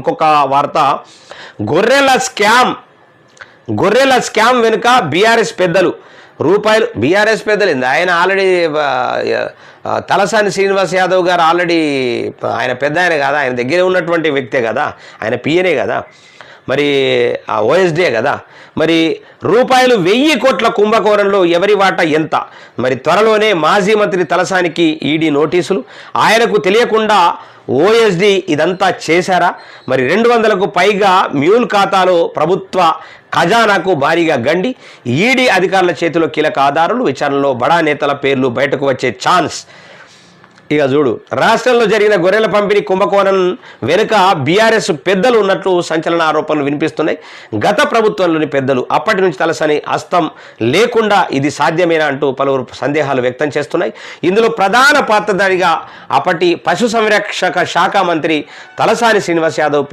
ఇంకొక వార్త, గొర్రెల స్కామ్ వెనుక బీఆర్ఎస్ పెద్దలు రూపాయలు. బీఆర్ఎస్ పెద్దలు ఏంది, ఆయన ఆల్రెడీ తలసాని శ్రీనివాస్ యాదవ్ గారు ఆల్రెడీ ఆయన పెద్ద ఆయన కదా, ఆయన దగ్గర ఉన్నటువంటి వ్యక్తే కదా, ఆయన పిఎనే కదా, మరి ఆ ఓఎస్డీ కదా. మరి రూపాయలు 1000 కోట్ల కుంభకోణంలో ఎవరి వాటా ఎంత? మరి త్వరలోనే మాజీ మంత్రి తలసానికి ఈడీ నోటీసులు. ఆయనకు తెలియకుండా ఓఎస్డీ ఇదంతా చేశారా? మరి 200కు పైగా మ్యూల్ ఖాతాలో ప్రభుత్వ ఖజానాకు భారీగా గండి. ఈడీ అధికారుల చేతిలో కీలక ఆధారాలు. విచారణలో బడా నేతల పేర్లు బయటకు వచ్చే ఛాన్స్. ఇక చూడు, రాష్ట్రంలో జరిగిన గొర్రెల పంపిణీ కుంభకోణం వెనుక బీఆర్ఎస్ పెద్దలు ఉన్నట్లు సంచలన ఆరోపణలు వినిపిస్తున్నాయి. గత ప్రభుత్వంలోని పెద్దలు అప్పటి నుంచి తలసాని హస్తం లేకుండా ఇది సాధ్యమేనా అంటూ పలువురు సందేహాలు వ్యక్తం చేస్తున్నాయి. ఇందులో ప్రధాన పాత్రధారిగా అప్పటి పశుసంరక్షక శాఖ మంత్రి తలసాని శ్రీనివాస్ యాదవ్